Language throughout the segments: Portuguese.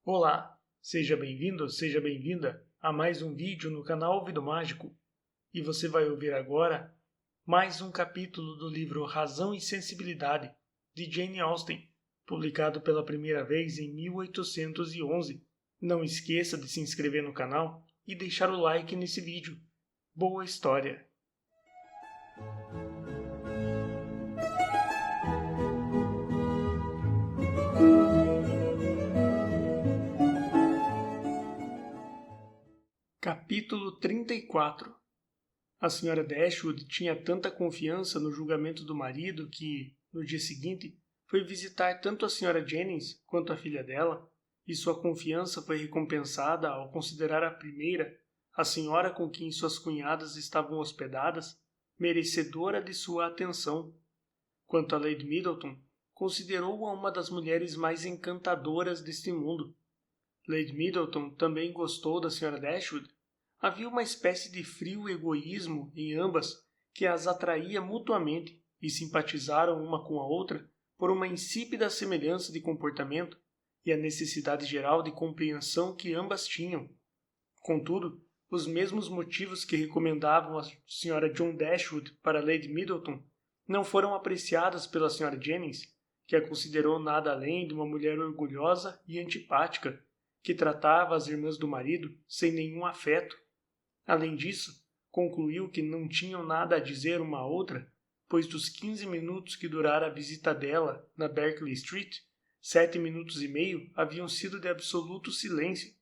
Olá, seja bem-vindo, seja bem-vinda a mais um vídeo no canal Ouvido Mágico. E você vai ouvir agora mais um capítulo do livro Razão e Sensibilidade, de Jane Austen, publicado pela primeira vez em 1811. Não esqueça de se inscrever no canal e deixar o like nesse vídeo. Boa história! Capítulo 34. A Sra. Dashwood tinha tanta confiança no julgamento do marido que, no dia seguinte, foi visitar tanto a Sra. Jennings quanto a filha dela, e sua confiança foi recompensada ao considerar a primeira, a senhora com quem suas cunhadas estavam hospedadas, merecedora de sua atenção. Quanto a Lady Middleton, considerou-a uma das mulheres mais encantadoras deste mundo. Lady Middleton também gostou da Sra. Dashwood. Havia uma espécie de frio egoísmo em ambas que as atraía mutuamente e simpatizaram uma com a outra por uma insípida semelhança de comportamento e a necessidade geral de compreensão que ambas tinham. Contudo, os mesmos motivos que recomendavam a Sra. John Dashwood para Lady Middleton não foram apreciados pela Sra. Jennings, que a considerou nada além de uma mulher orgulhosa e antipática, que tratava as irmãs do marido sem nenhum afeto. Além disso, concluiu que não tinham nada a dizer uma à outra, pois dos 15 minutos que durara a visita dela na Berkeley Street, 7 minutos e meio haviam sido de absoluto silêncio.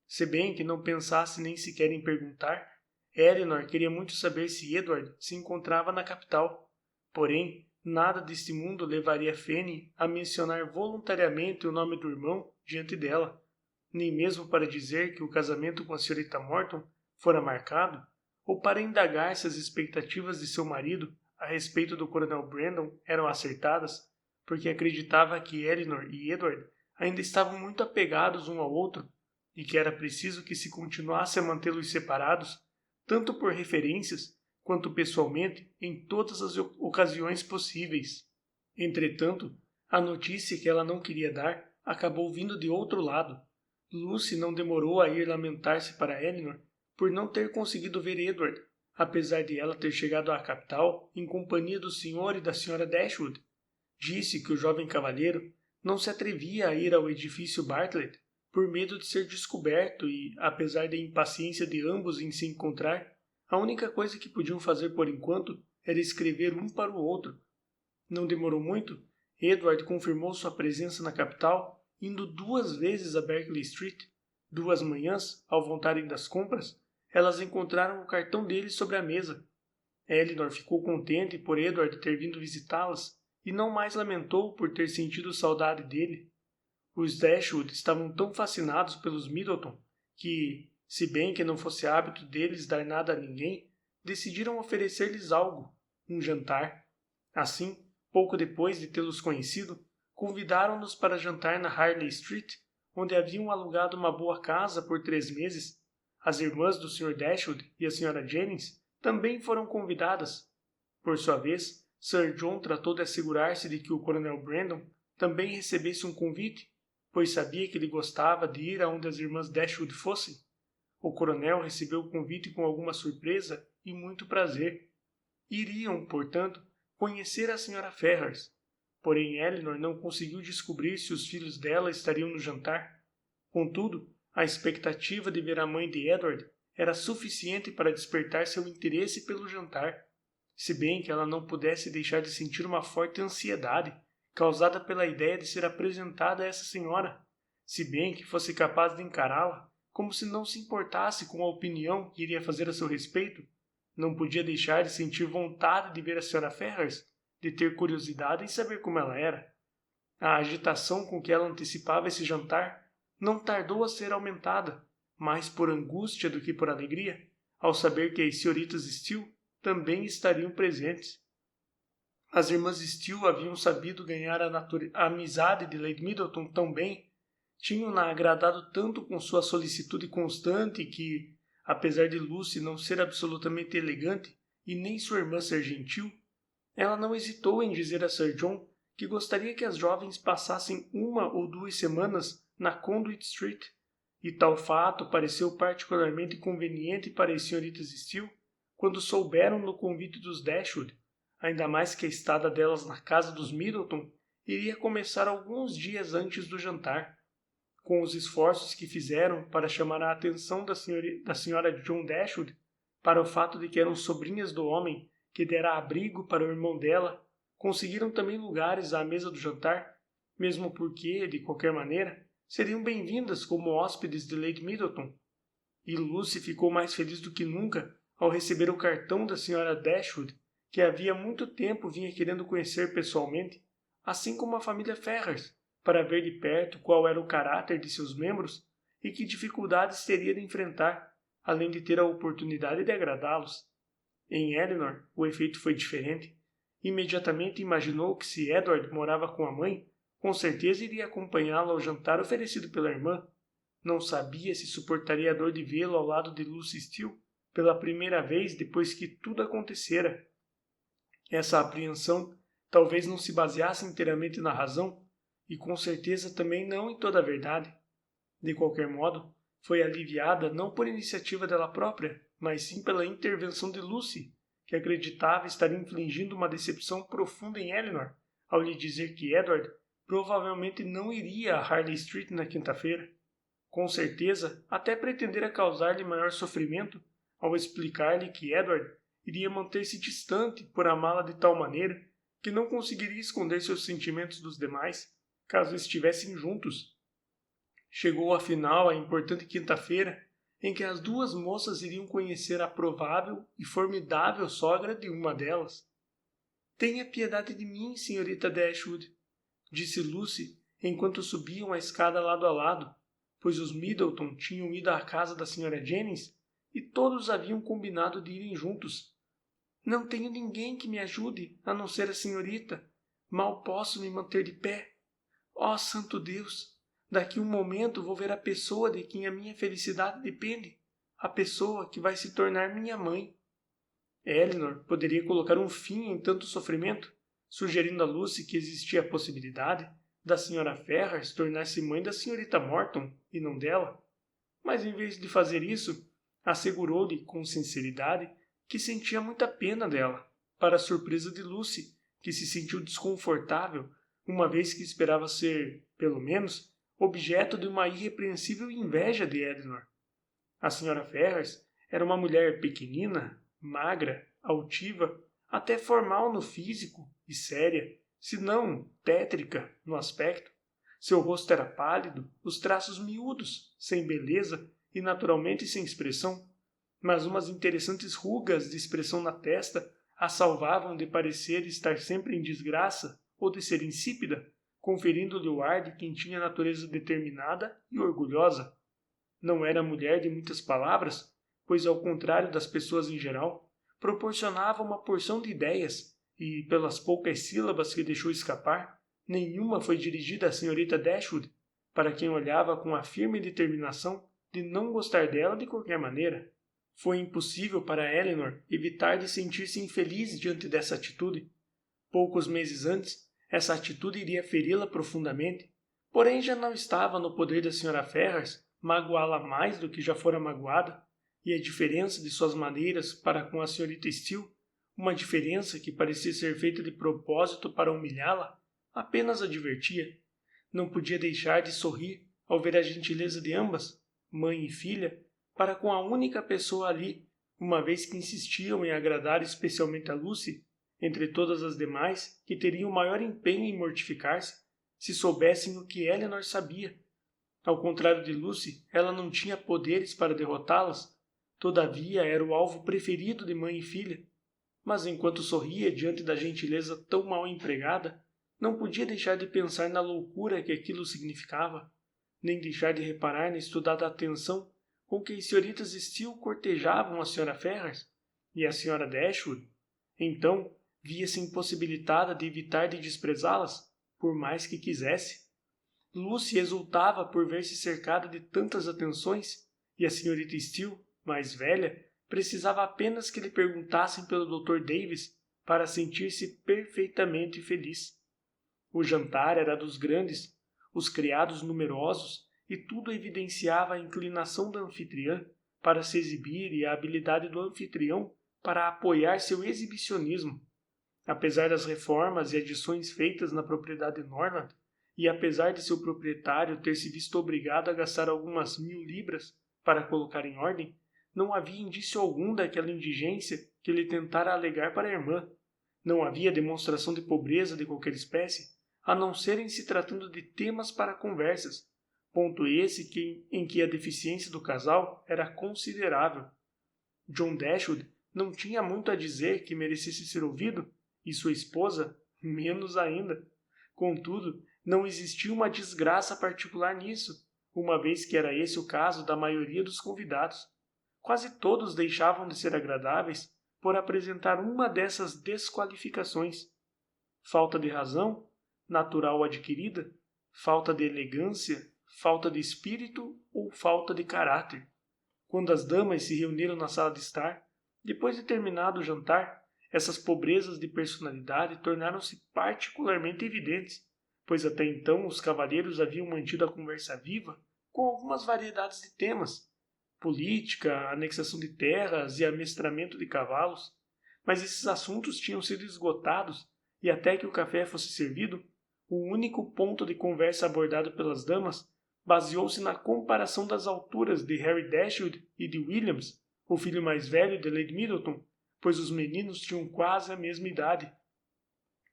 Se bem que não pensasse nem sequer em perguntar, Eleanor queria muito saber se Edward se encontrava na capital. Porém, nada deste mundo levaria Fanny a mencionar voluntariamente o nome do irmão diante dela, nem mesmo para dizer que o casamento com a Sra. Morton fora marcado, ou para indagar se as expectativas de seu marido a respeito do Coronel Brandon eram acertadas, porque acreditava que Eleanor e Edward ainda estavam muito apegados um ao outro e que era preciso que se continuasse a mantê-los separados, tanto por referências quanto pessoalmente em todas as ocasiões possíveis. Entretanto, a notícia que ela não queria dar acabou vindo de outro lado. Lucy não demorou a ir lamentar-se para Eleanor por não ter conseguido ver Edward, apesar de ela ter chegado à capital em companhia do Sr. e da Sra. Dashwood. Disse que o jovem cavalheiro não se atrevia a ir ao edifício Bartlett por medo de ser descoberto e, apesar da impaciência de ambos em se encontrar, a única coisa que podiam fazer por enquanto era escrever um para o outro. Não demorou muito, Edward confirmou sua presença na capital, indo 2 vezes a Berkeley Street. 2 manhãs, ao voltarem das compras, elas encontraram o cartão dele sobre a mesa. Eleanor ficou contente por Edward ter vindo visitá-las e não mais lamentou por ter sentido saudade dele. Os Dashwood estavam tão fascinados pelos Middleton que, se bem que não fosse hábito deles dar nada a ninguém, decidiram oferecer-lhes algo, um jantar. Assim, pouco depois de tê-los conhecido, convidaram-nos para jantar na Harley Street, onde haviam alugado uma boa casa por 3 meses. As irmãs do Sr. Dashwood e a Sra. Jennings também foram convidadas. Por sua vez, Sir John tratou de assegurar-se de que o Coronel Brandon também recebesse um convite, pois sabia que ele gostava de ir aonde as irmãs Dashwood fossem. O coronel recebeu o convite com alguma surpresa e muito prazer. Iriam, portanto, conhecer a Sra. Ferrars. Porém, Eleanor não conseguiu descobrir se os filhos dela estariam no jantar. Contudo, a expectativa de ver a mãe de Edward era suficiente para despertar seu interesse pelo jantar, se bem que ela não pudesse deixar de sentir uma forte ansiedade causada pela ideia de ser apresentada a essa senhora, se bem que fosse capaz de encará-la como se não se importasse com a opinião que iria fazer a seu respeito. Não podia deixar de sentir vontade de ver a Sra. Ferrars, de ter curiosidade em saber como ela era. A agitação com que ela antecipava esse jantar não tardou a ser aumentada, mais por angústia do que por alegria, ao saber que as senhoritas Steele também estariam presentes. As irmãs Steele haviam sabido ganhar a amizade de Lady Middleton tão bem, tinham-na agradado tanto com sua solicitude constante que, apesar de Lucy não ser absolutamente elegante e nem sua irmã ser gentil, ela não hesitou em dizer a Sir John que gostaria que as jovens passassem 1 ou 2 semanas na Conduit Street, e tal fato pareceu particularmente conveniente para as senhoritas Steele quando souberam do convite dos Dashwood, ainda mais que a estada delas na casa dos Middleton iria começar alguns dias antes do jantar. Com os esforços que fizeram para chamar a atenção da senhora John Dashwood para o fato de que eram sobrinhas do homem que dera abrigo para o irmão dela, conseguiram também lugares à mesa do jantar, mesmo porque, de qualquer maneira, seriam bem-vindas como hóspedes de Lady Middleton. E Lucy ficou mais feliz do que nunca ao receber o cartão da senhora Dashwood, que havia muito tempo vinha querendo conhecer pessoalmente, assim como a família Ferrars, para ver de perto qual era o caráter de seus membros e que dificuldades teria de enfrentar, além de ter a oportunidade de agradá-los. Em Elinor, o efeito foi diferente. Imediatamente imaginou que se Edward morava com a mãe, com certeza iria acompanhá-lo ao jantar oferecido pela irmã. Não sabia se suportaria a dor de vê-lo ao lado de Lucy Steele pela primeira vez depois que tudo acontecera. Essa apreensão talvez não se baseasse inteiramente na razão, e com certeza também não em toda a verdade. De qualquer modo, foi aliviada não por iniciativa dela própria, mas sim pela intervenção de Lucy, que acreditava estar infligindo uma decepção profunda em Elinor, ao lhe dizer que Edward provavelmente não iria a Harley Street na quinta-feira. Com certeza, até pretendera causar-lhe maior sofrimento ao explicar-lhe que Edward iria manter-se distante por amá-la de tal maneira que não conseguiria esconder seus sentimentos dos demais, caso estivessem juntos. Chegou afinal a importante quinta-feira em que as duas moças iriam conhecer a provável e formidável sogra de uma delas. «Tenha piedade de mim, senhorita Dashwood», disse Lucy enquanto subiam a escada lado a lado, pois os Middleton tinham ido à casa da senhora Jennings e todos haviam combinado de irem juntos. «Não tenho ninguém que me ajude, a não ser a senhorita. Mal posso me manter de pé. Ó, santo Deus! Daqui um momento vou ver a pessoa de quem a minha felicidade depende, a pessoa que vai se tornar minha mãe». Elinor poderia colocar um fim em tanto sofrimento, sugerindo a Lucy que existia a possibilidade da senhora Ferrars tornar-se mãe da senhorita Morton e não dela. Mas em vez de fazer isso, assegurou-lhe com sinceridade que sentia muita pena dela, para a surpresa de Lucy, que se sentiu desconfortável, uma vez que esperava ser, pelo menos, objeto de uma irrepreensível inveja de Elinor. A senhora Ferrars era uma mulher pequenina, magra, altiva, até formal no físico e séria, se não tétrica no aspecto. Seu rosto era pálido, os traços miúdos, sem beleza e naturalmente sem expressão, mas umas interessantes rugas de expressão na testa a salvavam de parecer estar sempre em desgraça ou de ser insípida, conferindo-lhe o ar de quem tinha natureza determinada e orgulhosa. Não era mulher de muitas palavras, pois, ao contrário das pessoas em geral, proporcionava uma porção de ideias, e, pelas poucas sílabas que deixou escapar, nenhuma foi dirigida à senhorita Dashwood, para quem olhava com a firme determinação de não gostar dela de qualquer maneira. Foi impossível para Elinor evitar de sentir-se infeliz diante dessa atitude. Poucos meses antes, essa atitude iria feri-la profundamente, porém já não estava no poder da senhora Ferrars magoá-la mais do que já fora magoada, e a diferença de suas maneiras para com a senhorita Steele, uma diferença que parecia ser feita de propósito para humilhá-la, apenas a divertia. Não podia deixar de sorrir ao ver a gentileza de ambas, mãe e filha, para com a única pessoa ali, uma vez que insistiam em agradar especialmente a Lucy, entre todas as demais que teriam maior empenho em mortificar-se, se soubessem o que Elinor sabia. Ao contrário de Lucy, ela não tinha poderes para derrotá-las, todavia era o alvo preferido de mãe e filha. Mas enquanto sorria diante da gentileza tão mal empregada, não podia deixar de pensar na loucura que aquilo significava, nem deixar de reparar na estudada atenção com que as senhoritas Steele cortejavam a senhora Ferrars e a senhora Dashwood. Então, via-se impossibilitada de evitar de desprezá-las, por mais que quisesse. Lucy exultava por ver-se cercada de tantas atenções, e a senhorita Steele, mais velha, precisava apenas que lhe perguntassem pelo Dr. Davis para sentir-se perfeitamente feliz. O jantar era dos grandes, os criados numerosos, e tudo evidenciava a inclinação da anfitriã para se exibir e a habilidade do anfitrião para apoiar seu exibicionismo. Apesar das reformas e adições feitas na propriedade Norland, e apesar de seu proprietário ter se visto obrigado a gastar algumas 1000 libras para colocar em ordem, não havia indício algum daquela indigência que ele tentara alegar para a irmã. Não havia demonstração de pobreza de qualquer espécie, a não ser em se tratando de temas para conversas, ponto esse em que a deficiência do casal era considerável. John Dashwood não tinha muito a dizer que merecesse ser ouvido, e sua esposa, menos ainda. Contudo, não existia uma desgraça particular nisso, uma vez que era esse o caso da maioria dos convidados. Quase todos deixavam de ser agradáveis por apresentar uma dessas desqualificações: falta de razão, natural ou adquirida, falta de elegância, falta de espírito ou falta de caráter. Quando as damas se reuniram na sala de estar, depois de terminado o jantar, essas pobrezas de personalidade tornaram-se particularmente evidentes, pois até então os cavalheiros haviam mantido a conversa viva com algumas variedades de temas: política, anexação de terras e amestramento de cavalos. Mas esses assuntos tinham sido esgotados, e até que o café fosse servido, o único ponto de conversa abordado pelas damas baseou-se na comparação das alturas de Harry Dashwood e de Williams, o filho mais velho de Lady Middleton, pois os meninos tinham quase a mesma idade.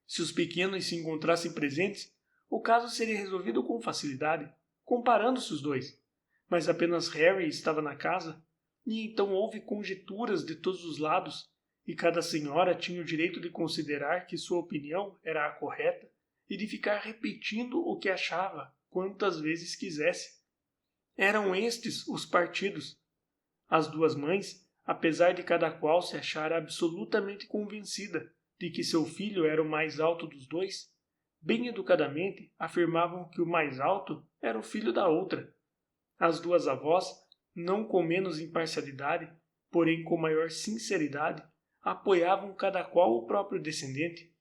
Se os pequenos se encontrassem presentes, o caso seria resolvido com facilidade, comparando-se os dois. Mas apenas Harry estava na casa, e então houve conjecturas de todos os lados, e cada senhora tinha o direito de considerar que sua opinião era a correta e de ficar repetindo o que achava quantas vezes quisesse. Eram estes os partidos. As duas mães, apesar de cada qual se achar absolutamente convencida de que seu filho era o mais alto dos dois, bem educadamente afirmavam que o mais alto era o filho da outra. As duas avós, não com menos imparcialidade, porém com maior sinceridade, apoiavam cada qual o próprio descendente.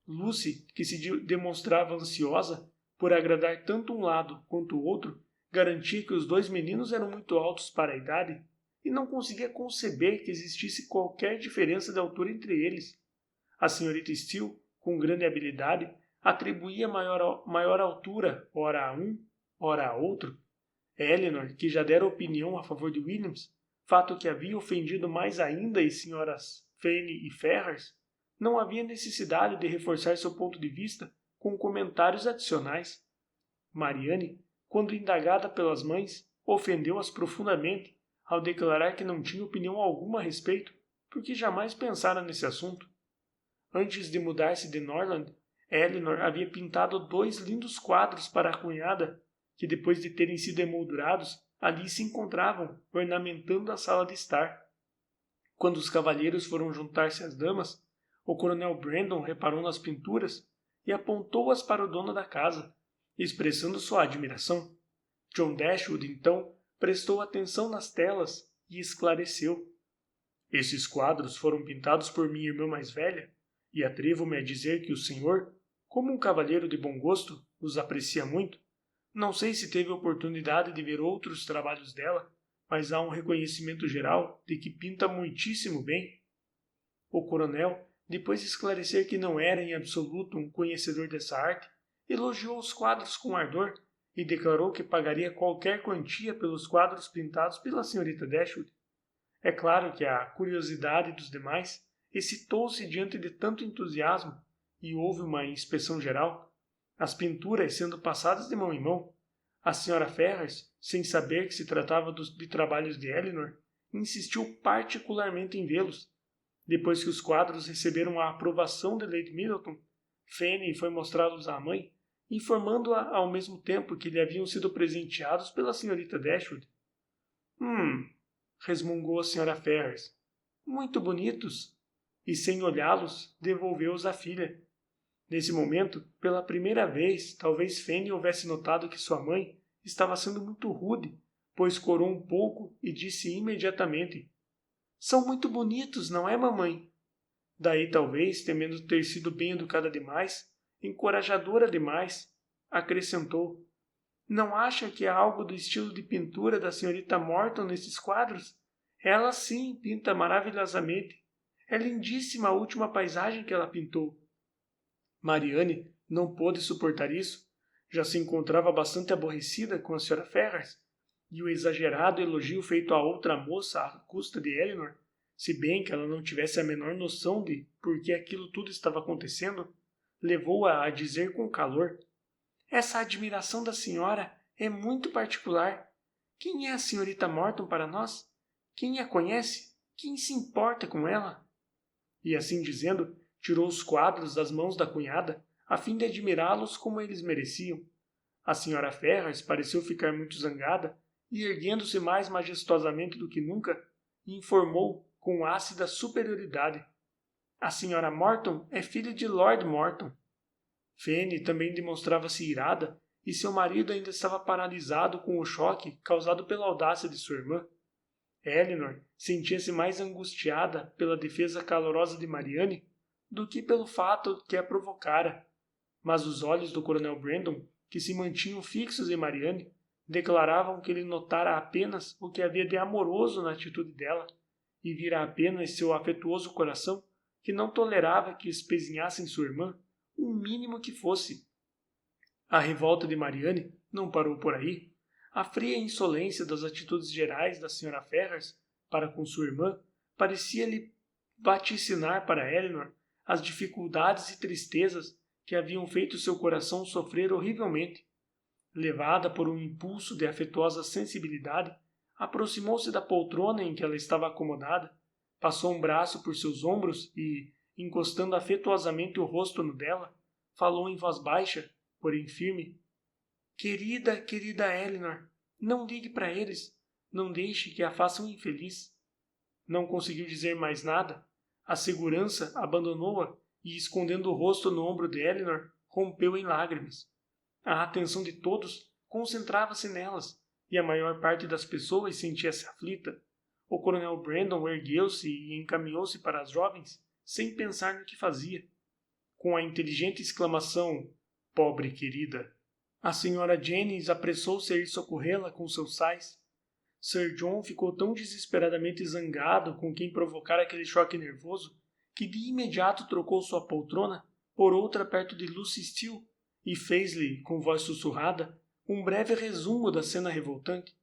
Lucy, que se demonstrava ansiosa por agradar tanto um lado quanto o outro, garantia que os dois meninos eram muito altos para a idade e não conseguia conceber que existisse qualquer diferença de altura entre eles. A senhorita Steele, com grande habilidade, atribuía maior altura ora a um, ora a outro. Eleanor, que já dera opinião a favor de Williams, fato que havia ofendido mais ainda as senhoras Fanny e Ferrars, não havia necessidade de reforçar seu ponto de vista com comentários adicionais. Marianne, quando indagada pelas mães, ofendeu-as profundamente ao declarar que não tinha opinião alguma a respeito, porque jamais pensara nesse assunto. Antes de mudar-se de Norland, Eleanor havia pintado 2 lindos quadros para a cunhada, que depois de terem sido emoldurados, ali se encontravam, ornamentando a sala de estar. Quando os cavalheiros foram juntar-se às damas, o coronel Brandon reparou nas pinturas e apontou-as para o dono da casa, expressando sua admiração. John Dashwood, então, prestou atenção nas telas e esclareceu: esses quadros foram pintados por minha irmã mais velha, e atrevo-me a dizer que o senhor, como um cavalheiro de bom gosto, os aprecia muito. Não sei se teve oportunidade de ver outros trabalhos dela, mas há um reconhecimento geral de que pinta muitíssimo bem. O coronel, depois de esclarecer que não era em absoluto um conhecedor dessa arte, elogiou os quadros com ardor e declarou que pagaria qualquer quantia pelos quadros pintados pela senhorita Dashwood. É claro que a curiosidade dos demais excitou-se diante de tanto entusiasmo e houve uma inspeção geral, as pinturas sendo passadas de mão em mão. A senhora Ferrars, sem saber que se tratava de trabalhos de Eleanor, insistiu particularmente em vê-los. Depois que os quadros receberam a aprovação de Lady Middleton, Fanny foi mostrá-los à mãe, informando-a ao mesmo tempo que lhe haviam sido presenteados pela senhorita Dashwood. Resmungou a senhora Ferrars. Muito bonitos. E sem olhá-los, devolveu-os à filha. Nesse momento, pela primeira vez, talvez Fanny houvesse notado que sua mãe estava sendo muito rude, pois corou um pouco e disse imediatamente: São muito bonitos, não é, mamãe? Daí, talvez, temendo ter sido bem educada demais, encorajadora demais. Acrescentou: não acha que há algo do estilo de pintura da senhorita Morton nesses quadros? Ela sim pinta maravilhosamente. É lindíssima a última paisagem que ela pintou. Marianne não pôde suportar isso. Já se encontrava bastante aborrecida com a Sra. Ferrars, e o exagerado elogio feito à outra moça à custa de Elinor, se bem que ela não tivesse a menor noção de por que aquilo tudo estava acontecendo, levou-a a dizer com calor: essa admiração da senhora é muito particular. Quem é a senhorita Morton para nós? Quem a conhece? Quem se importa com ela? E assim dizendo, tirou os quadros das mãos da cunhada, a fim de admirá-los como eles mereciam. A senhora Ferrars pareceu ficar muito zangada e, erguendo-se mais majestosamente do que nunca, informou com ácida superioridade: a senhora Morton é filha de Lord Morton. Fanny também demonstrava-se irada, e seu marido ainda estava paralisado com o choque causado pela audácia de sua irmã. Elinor sentia-se mais angustiada pela defesa calorosa de Marianne do que pelo fato que a provocara, mas os olhos do coronel Brandon, que se mantinham fixos em Marianne, declaravam que ele notara apenas o que havia de amoroso na atitude dela, e vira apenas seu afetuoso coração que não tolerava que espezinhassem sua irmã, o mínimo que fosse. A revolta de Marianne não parou por aí. A fria insolência das atitudes gerais da Sra. Ferrars para com sua irmã parecia-lhe vaticinar para Elinor as dificuldades e tristezas que haviam feito seu coração sofrer horrivelmente. Levada por um impulso de afetuosa sensibilidade, aproximou-se da poltrona em que ela estava acomodada, passou um braço por seus ombros e, encostando afetuosamente o rosto no dela, falou em voz baixa, porém firme: querida, querida Elinor, não ligue para eles. Não deixe que a façam infeliz. Não conseguiu dizer mais nada. A segurança abandonou-a e, escondendo o rosto no ombro de Elinor, rompeu em lágrimas. A atenção de todos concentrava-se nelas, e a maior parte das pessoas sentia-se aflita. O coronel Brandon ergueu-se e encaminhou-se para as jovens, sem pensar no que fazia. Com a inteligente exclamação: pobre querida! A senhora Jennings apressou-se a ir socorrê-la com seus sais. Sir John ficou tão desesperadamente zangado com quem provocara aquele choque nervoso que de imediato trocou sua poltrona por outra perto de Lucy Steele e fez-lhe, com voz sussurrada, um breve resumo da cena revoltante.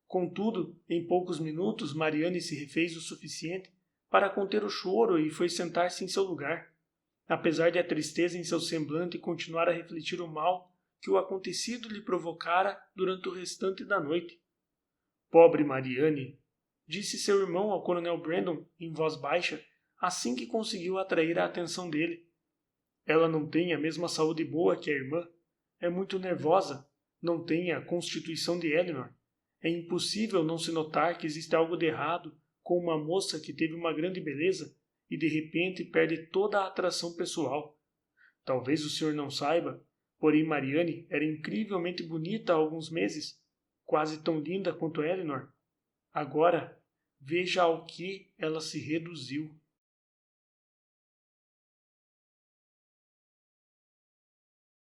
Contudo, em poucos minutos Marianne se refez o suficiente para conter o choro e foi sentar-se em seu lugar, apesar de a tristeza em seu semblante continuar a refletir o mal que o acontecido lhe provocara durante o restante da noite. Pobre Marianne, disse seu irmão ao coronel Brandon em voz baixa, assim que conseguiu atrair a atenção dele. Ela não tem a mesma saúde boa que a irmã. É muito nervosa. Não tem a constituição de Elinor. É impossível não se notar que existe algo de errado com uma moça que teve uma grande beleza e de repente perde toda a atração pessoal. Talvez o senhor não saiba, porém Marianne era incrivelmente bonita há alguns meses, quase tão linda quanto Elinor. Agora, veja ao que ela se reduziu.